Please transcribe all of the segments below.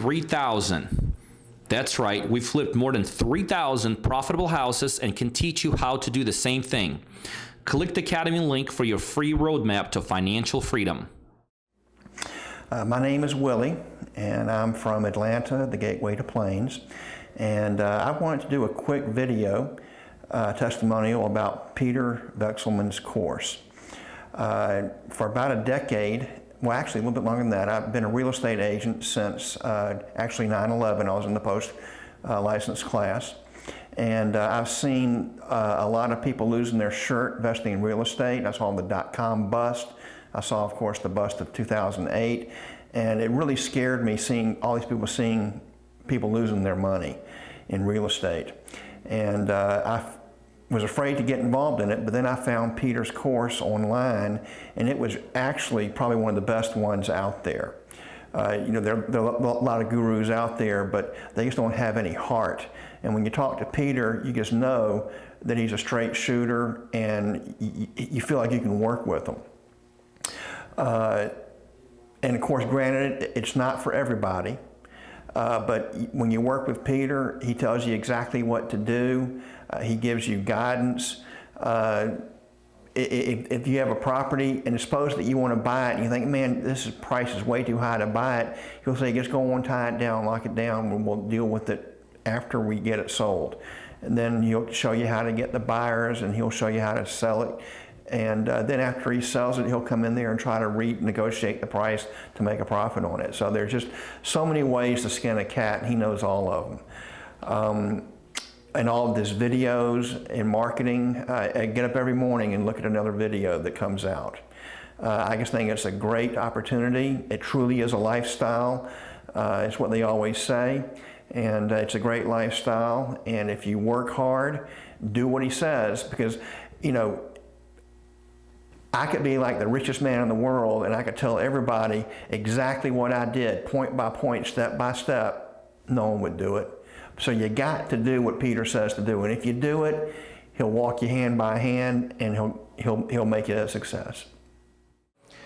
3,000. That's right, we've flipped more than 3,000 profitable houses and can teach you how to do the same thing. Click the Academy link for your free roadmap to financial freedom. My name is Willie, and I'm from Atlanta, the gateway to Plains. And I wanted to do a quick video testimonial about Peter Vekselman's course. For about a decade, well, actually a little bit longer than that, I've been a real estate agent since actually 9/11. I was in the post-license class. And I've seen a lot of people losing their shirt investing in real estate. I saw the .com bust. I saw, of course, the bust of 2008. And it really scared me seeing all these people losing their money in real estate. And I was afraid to get involved in it, but then I found Peter's course online, and it was actually probably one of the best ones out there. You know, there are a lot of gurus out there, but they just don't have any heart. And when you talk to Peter, you just know that he's a straight shooter, and you feel like you can work with him. And of course, granted, it's not for everybody. But when you work with Peter, he tells you exactly what to do. He gives you guidance. If you have a property and suppose that you want to buy it and you think, man, this price is way too high to buy it, he'll say, just go on, tie it down, lock it down, and we'll deal with it after we get it sold. And then he'll show you how to get the buyers, and he'll show you how to sell it. And then after he sells it, he'll come in there and try to renegotiate the price to make a profit on it. So there's just so many ways to skin a cat, and he knows all of them. And all of his videos and marketing, I get up every morning and look at another video that comes out. I just think it's a great opportunity. It truly is a lifestyle. It's what they always say. And it's a great lifestyle. And if you work hard, do what he says, because, you know, I could be like the richest man in the world, and I could tell everybody exactly what I did, point by point, step by step. No one would do it. So you got to do what Peter says to do, and if you do it, he'll walk you hand by hand, and he'll make it a success.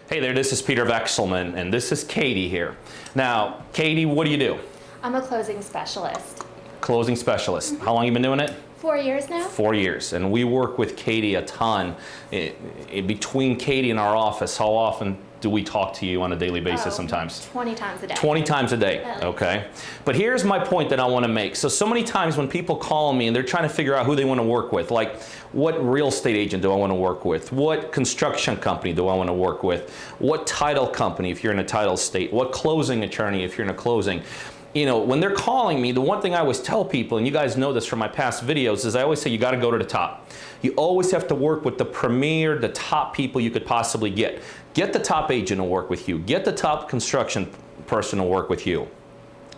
Hey there, this is Peter Vekselman, and this is Katie here. Now, Katie, what do you do? I'm a closing specialist. Closing specialist. Mm-hmm. How long have you been doing it? 4 years now. 4 years, and we work with Katie a ton. Between Katie and our office, how often do we talk to you on a daily basis sometimes? 20 times a day. 20 times a day, okay. But here's my point that I want to make. So many times when people call me and they're trying to figure out who they want to work with, like what real estate agent do I want to work with? What construction company do I want to work with? What title company if you're in a title state? What closing attorney if you're in a closing? You know, when they're calling me, the one thing I always tell people, and you guys know this from my past videos, is I always say you got to go to the top. You always have to work with the premier, the top people you could possibly get. Get the top agent to work with you. Get the top construction person to work with you.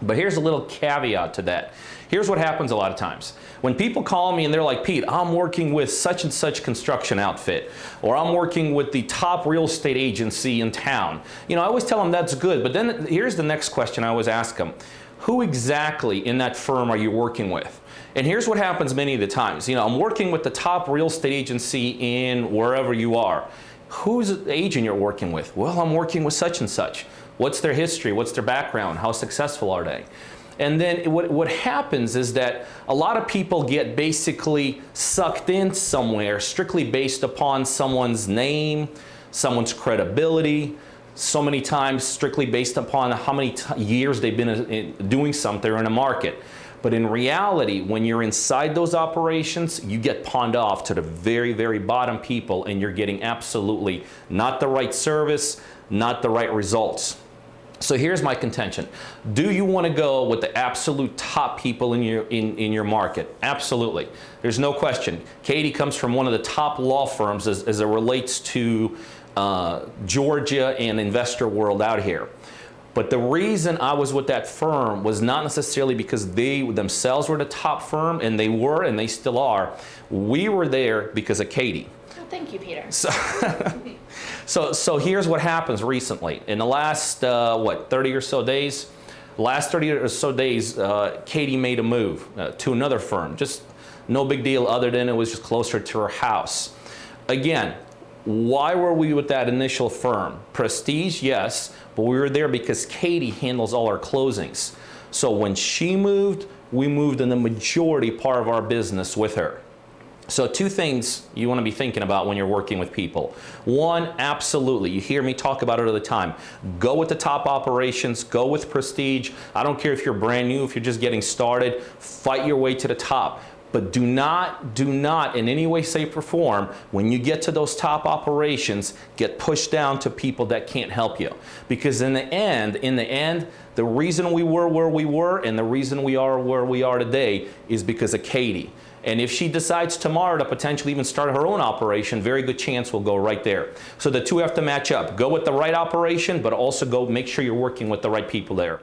But here's a little caveat to that. Here's what happens a lot of times. When people call me and they're like, Pete, I'm working with such and such construction outfit, or I'm working with the top real estate agency in town. You know, I always tell them that's good, but then here's the next question I always ask them. Who exactly in that firm are you working with? And here's what happens many of the times. You know, I'm working with the top real estate agency in wherever you are. Who's the agent you're working with? Well, I'm working with such and such. What's their history? What's their background? How successful are they? And then what happens is that a lot of people get basically sucked in somewhere strictly based upon someone's name, someone's credibility, so many times strictly based upon how many years they've been doing something in a market. But in reality, when you're inside those operations, you get pawned off to the very, very bottom people, and you're getting absolutely not the right service, not the right results. So here's my contention. Do you want to go with the absolute top people in your market? Absolutely. There's no question. Katie comes from one of the top law firms as it relates to Georgia and investor world out here. But the reason I was with that firm was not necessarily because they themselves were the top firm, and they were, and they still are. We were there because of Katie. Oh, thank you, Peter. So here's what happens recently. In the last, 30 or so days? Last 30 or so days, Katie made a move to another firm. Just no big deal other than it was just closer to her house. Again, why were we with that initial firm? Prestige, yes, but we were there because Katie handles all our closings. So when she moved, we moved in the majority part of our business with her. So two things you want to be thinking about when you're working with people. One, absolutely, you hear me talk about it all the time. Go with the top operations, go with prestige. I don't care if you're brand new, if you're just getting started, fight your way to the top. But do not in any way, shape, or form, when you get to those top operations, get pushed down to people that can't help you. Because in the end, the reason we were where we were and the reason we are where we are today is because of Katie. And if she decides tomorrow to potentially even start her own operation, very good chance we'll go right there. So the two have to match up. Go with the right operation, but also go make sure you're working with the right people there.